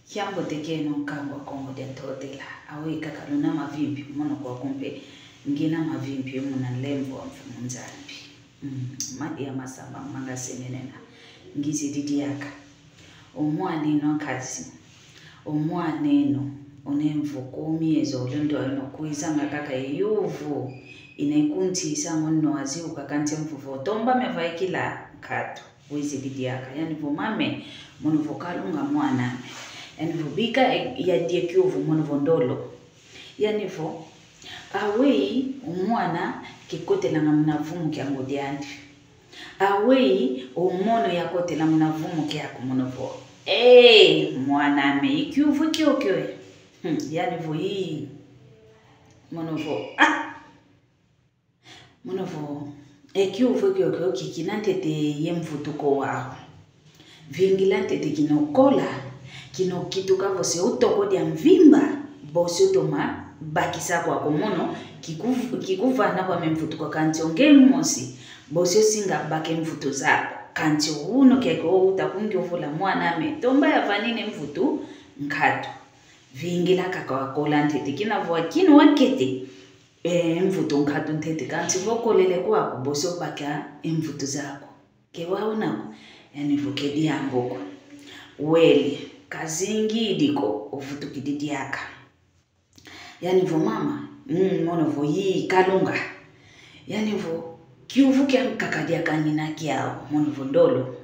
Kiambo teke no kangwa kongo dentotela. Awe kakaluna mavimbi mono kwa kumpe ngina mavimbi muna lembo wa mfumunzambi. Madi ya masamba manga senenena. Ngizi didi yaka. Omwane no kazi. Omwane no. Onemvu kumiezo ulendo ino kuizanga kaka yuvu. Inekunti isango no wazi ukakante mfufu. Tomba mevaikila kato. Wizi didi yaka. Yani vumame mono vokalunga mwaname. Yani vubika ya diekyuvu mono vondolo. Yani vo awei umwana kikote langa mnavumu kia ngodiandi. Awei umono ya kote langa mnavumu kia kumono vo. Mwaname ikyuvu kyo kyo. Yani vo hii mono vo. Mono vo ikyuvu kyo kyo kikinantete yemvutuko wao. Vingilantete kinokola. Kino kituka vose utoko dia mvimba bosi utoma bakisa kwa komono kikuva na kwa memfutuko kanti onge mosi bosi singa bake mfutu za kanti uno keko utakungi uvula mwaname tomba ya vanine mfutu nkatu vingila kakawakola ntete kina vwa kino wakete mfutu nkatu ntete kanti vokolele kwa bosi ubaka mfutu zako kewa unako yani vukedi amboko weli kazingi diko ufutu kididi yaka. Yani vo mama, mono vo hii kalunga. Yani vo kiuvu kia kakadia kanina kiao, mono vo ndolo.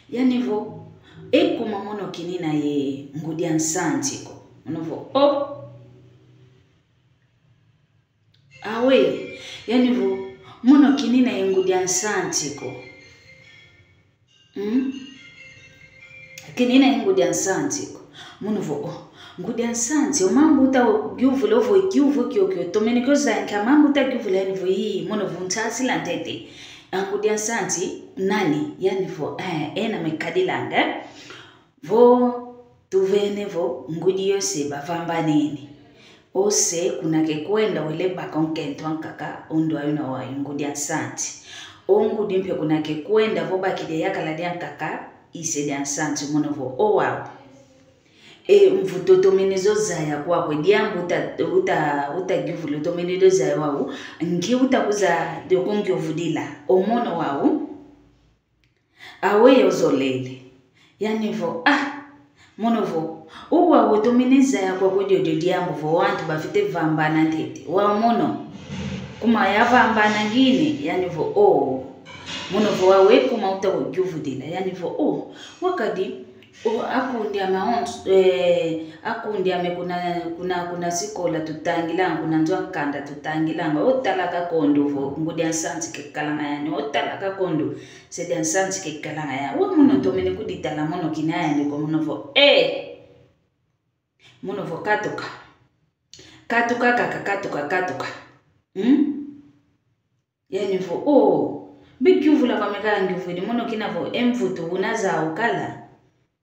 Yani vo ekuma mono kinina ye ngudia nsantiko. Mono vo awe, yani vo mono kinina ye ngudia nsantiko. Kinina ye ngudia nsantiko. Mono vo ngudia nsanti omambo uta gyuvu lovo gyuvu kyokyo tomeniko zanka mambo uta gyuvu leni vo hii mono vo ntasi lantete ngudia nsanti nani yani vo ena mekadilanga vo tuvene vo ngudi yose bafamba nini ose kuna kekwenda wele bakonkento nkaka ondo ayuna wa ngudia nsanti ngudi mpyo kuna kekwenda vo bakide yakala dia nkaka ise dia nsanti mono vo wow mvuto tomenezo zaya kwa kwe diambu uta givulo tomenezo zaya wawu ngi utakuza dokongi ovudila omono wawu awe yozolele yani vo mono vo uwa tomeneza ya kwa kwe diambu vo wantu bafite vambana ntete wa mono kuma ya vambana ngine yani vo mono vo wawe kuma utagivudila yani vo wakadi akundi amaonto akundi ame kuna sikola tutangilanga kuna nzwa kanda tutangilanga otalaka kondo vo ngudi ansanti kekalanga yani otalaka kondo sedi ansanti kekalanga ya wo muno tomene kuditala mono kinaya ndiko muno vo muno vo katuka yani vo bikyuvula vamekala ngivudi mono kinavo emvuto unaza ukala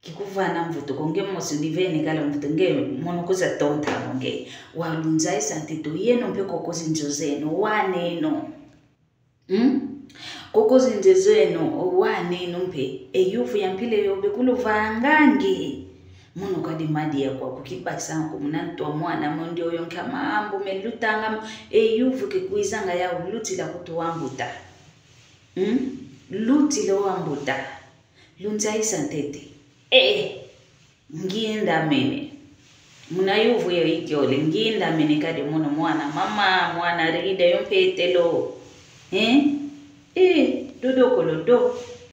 kikuvana mvuto konge mosi divene kala mvuto nge mono kuza tonta nge walunzai santito yeno mpe kokozi njozeno waneno kokozi njozeno waneno mpe eyufu yampile yobe kuluvangangi mono kadi madi ya kwa kukipasa kumunanto mwana mondio yonka mambo melutanga eyufu kikuizanga ya uluti la kutuambuta luti lo ambuta lunzai santete nginda mene muna yuvu yo ikyole nginda mene kadi mono mwana rida yompetelo dodo kolodo